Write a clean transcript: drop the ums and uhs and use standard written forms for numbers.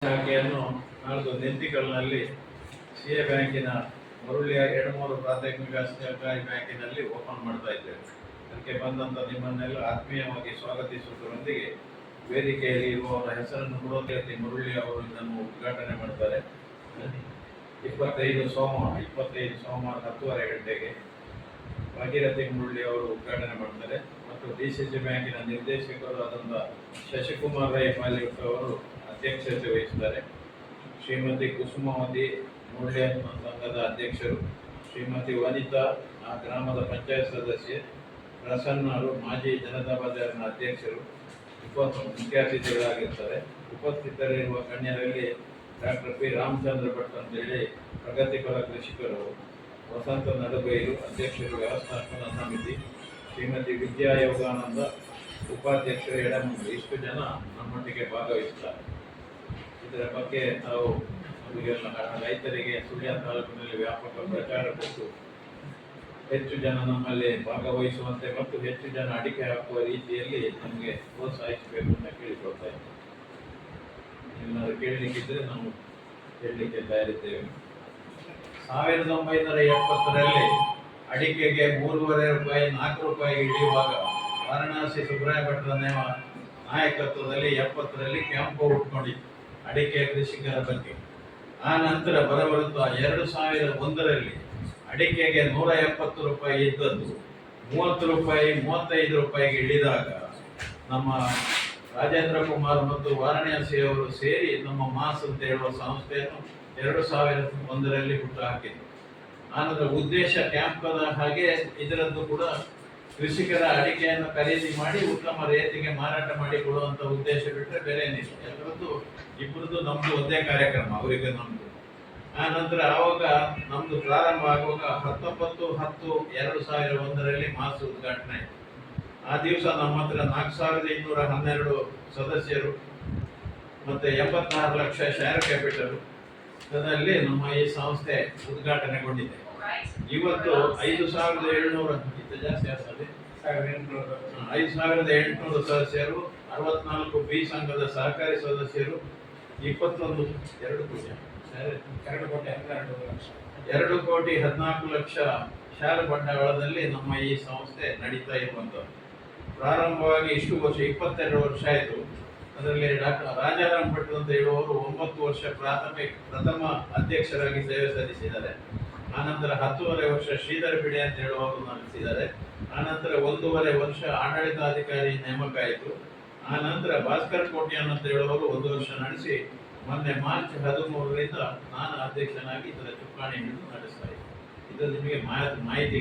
ಶಾಖೆಯನ್ನು ನಾಲ್ಕು ನಿಂತಿಕಲ್ನಲ್ಲಿ C A ಬ್ಯಾಂಕಿನ ಮರುಳಿಯ 2-3 ಪ್ರಾಥಮಿಕ ಸಹಕಾರಿ ಬ್ಯಾಂಕಿನಲ್ಲಿ ಓಪನ್ ಮಾಡ್ತಾ ಇದ್ದೇವೆ. ಅದಕ್ಕೆ ಬಂದಂಥ ನಿಮ್ಮನ್ನೆಲ್ಲ ಆತ್ಮೀಯವಾಗಿ ಸ್ವಾಗತಿಸುವುದರೊಂದಿಗೆ ವೇದಿಕೆಯಲ್ಲಿ ಇರುವವರ ಹೆಸರನ್ನು ಮುರುಳಿ ಅವರು ಇದನ್ನು ಉದ್ಘಾಟನೆ ಮಾಡ್ತಾರೆ. 25 ಸೋಮವಾರ 10:30 ಗಂಟೆಗೆ ಭಾಗೀರಥಿ ಮುರುಳಿ ಅವರು ಉದ್ಘಾಟನೆ ಮಾಡ್ತಾರೆ ಮತ್ತು DCC ಬ್ಯಾಂಕಿನ ನಿರ್ದೇಶಕರು ಆದಂಥ ಶಶಿಕುಮಾರ್ ರೈ ಪಾಲಿಟ್ ಅವರು ಅಧ್ಯಕ್ಷತೆ ವಹಿಸಿದ್ದಾರೆ. ಶ್ರೀಮತಿ ಕುಸುಮಾವತಿ ಮುರುಳಿ ಸಂಘದ ಅಧ್ಯಕ್ಷರು, ಶ್ರೀಮತಿ ವನಿತಾ ಆ ಗ್ರಾಮದ ಪಂಚಾಯತ್ ಸದಸ್ಯೆ, ಪ್ರಸನ್ನರು ಮಾಜಿ ಜನತಾ ಬಜಾರ್ನ ಅಧ್ಯಕ್ಷರು ಮುಖ್ಯ ಅತಿಥಿಗಳಾಗಿರ್ತಾರೆ. ಉಪಸ್ಥಿತರಿರುವ ಗಣ್ಯರಲ್ಲಿ ಡಾಕ್ಟರ್ ಪಿ ರಾಮಚಂದ್ರ ಭಟ್ ಅಂತೇಳಿ ಪ್ರಗತಿಪರ ಕೃಷಿಕರು, ವಸಂತ ನಡುಬೈರು ಅಧ್ಯಕ್ಷರು ವ್ಯವಸ್ಥಾಪನಾ ಸಮಿತಿ, ಶ್ರೀಮತಿ ವಿದ್ಯಾ ಯೋಗಾನಂದ ಉಪಾಧ್ಯಕ್ಷರು ಎಡಮುಂಡು. ಇಷ್ಟು ಜನ ನಮ್ಮೊಟ್ಟಿಗೆ ಭಾಗವಹಿಸುತ್ತಾರೆ. ಇದರ ಬಗ್ಗೆ ನಾವು ರೈತರಿಗೆ ಸುಳ್ಯ ತಾಲೂಕಿನಲ್ಲಿ ವ್ಯಾಪಕ ಪ್ರಚಾರ ಕೊಟ್ಟು ಹೆಚ್ಚು ಜನ ನಮ್ಮಲ್ಲಿ ಭಾಗವಹಿಸುವಂತೆ ಮತ್ತು ಹೆಚ್ಚು ಜನ ಅಡಿಕೆ ಹಾಕುವ ರೀತಿಯಲ್ಲಿ ನಮಗೆ ಪ್ರೋತ್ಸಾಹಿಸಬೇಕು ಅಂತ ಕೇಳಿಕೊಳ್ತಾ ಇದ್ದೇವೆ. ಏನಾದರೂ ಕೇಳಲಿಕ್ಕಿದ್ರೆ ನಾವು ಹೇಳಲಿಕ್ಕೆ ತಯಾರಿದ್ದೇವೆ. 1970ರಲ್ಲಿ ಅಡಿಕೆಗೆ 3.5 ರೂಪಾಯಿ 4 ರೂಪಾಯಿ ಇಳಿಯುವಾಗ ವಾರಣಾಸಿ ಸುಬ್ರಾಯ ಭಟ್ರ ನಾಯಕತ್ವದಲ್ಲಿ 70ರಲ್ಲಿ ಕ್ಯಾಂಪು ಹುಟ್ಕೊಂಡಿತ್ತು ಅಡಿಕೆ ಕೃಷಿಕರ ಬಗ್ಗೆ. ಆ ನಂತರ ಬರಬರುತ್ತಾ 2001ರಲ್ಲಿ ಅಡಿಕೆಗೆ 170 ರೂಪಾಯಿ ಇದ್ದದ್ದು 30 ರೂಪಾಯಿ 35 ರೂಪಾಯಿಗೆ ಇಳಿದಾಗ ನಮ್ಮ ರಾಜೇಂದ್ರ ಕುಮಾರ್ ಮತ್ತು ವಾರಣಾಸಿ ಅವರು ಸೇರಿ ನಮ್ಮ ಮಾಸ್ ಅಂತ ಹೇಳುವ ಸಂಸ್ಥೆಯನ್ನು 2001ರಲ್ಲಿ ಹುಟ್ಟು ಹಾಕಿದ್ರು. ಆನಂತರ ಉದ್ದೇಶ ಕ್ಯಾಂಪದ ಹಾಗೆ ಇದರದ್ದು ಕೂಡ ಕೃಷಿಕರ ಅಡಿಕೆಯನ್ನು ಖರೀದಿ ಮಾಡಿ ಉತ್ತಮ ರೇಟಿಗೆ ಮಾರಾಟ ಮಾಡಿ ಕೊಡುವಂತ ಉದ್ದೇಶ ಬಿಟ್ಟರೆ ಬೇರೆ ಏನಿಲ್ಲ. ಎಲ್ಲರದ್ದು ಇಬ್ಬರದ್ದು ನಮ್ದು ಒಂದೇ ಕಾರ್ಯಕ್ರಮ, ಅವರಿಗೆ ನಮ್ದು. ಆ ನಂತರ ಆವಾಗ ನಮ್ದು ಪ್ರಾರಂಭ ಆಗುವಾಗ 19/10/2001ರಲ್ಲಿ ಮಾಸ್ ಉದ್ಘಾಟನೆ ಆಯಿತು. ಆ ದಿವಸ ನಮ್ಮ ಹತ್ರ 4212 ಸದಸ್ಯರು ಮತ್ತೆ 86 ಲಕ್ಷ ಶೇರ್ ಕ್ಯಾಪಿಟಲ್ ಅದರಲ್ಲಿ ನಮ್ಮ ಈ ಸಂಸ್ಥೆ ಉದ್ಘಾಟನೆಗೊಂಡಿದೆ. ಇವತ್ತು 5700 ಜಾಸ್ತಿ ಆಗ್ತದೆ 5800 ಸದಸ್ಯರು, 64 ಬಿ ಸಂಘದ ಸಹಕಾರಿ ಸದಸ್ಯರು, 2 ಕೋಟಿ 14 ಲಕ್ಷ ಶೇರ್ ಬಂಡವಾಳದಲ್ಲಿ ನಮ್ಮ ಈ ಸಂಸ್ಥೆ ನಡೀತಾ ಇರುವಂಥದ್ದು. ಪ್ರಾರಂಭವಾಗಿ ಇಷ್ಟು ವರ್ಷ 22 ವರ್ಷ ಆಯಿತು. ಅದರಲ್ಲಿ ಡಾಕ್ಟರ್ ರಾಜಾರಾಮ್ ಭಟ್ ಅಂತ ಹೇಳುವವರು 9 ವರ್ಷ ಪ್ರಥಮ ಅಧ್ಯಕ್ಷರಾಗಿ ಸೇವೆ ಸಲ್ಲಿಸಿದ್ದಾರೆ. ಆನಂತರ 10.5 ವರ್ಷ ಶ್ರೀಧರ್ ಬಿಡೆ ಅಂತ ಹೇಳುವವರು ನಡೆಸಿದ್ದಾರೆ. ಆನಂತರ 1.5 ವರ್ಷ ಆಡಳಿತಾಧಿಕಾರಿ ನೇಮಕ ಆಯಿತು. ಆನಂತರ ಭಾಸ್ಕರ್ ಕೋಟ್ಯಾನ್ ಅಂತ ಹೇಳುವವರು 1 ವರ್ಷ ನಡೆಸಿ ಮೊನ್ನೆ ಮಾರ್ಚ್ 13ರಿಂದ ನಾನು ಅಧ್ಯಕ್ಷನಾಗಿ ಇದರ ಚುಕ್ಕಾಣಿ ಹಿಡಿದು ನಡೆಸ್ತಾ ಇದ್ದೆ. ಇದು ನಿಮಗೆ ಮಾಹಿತಿ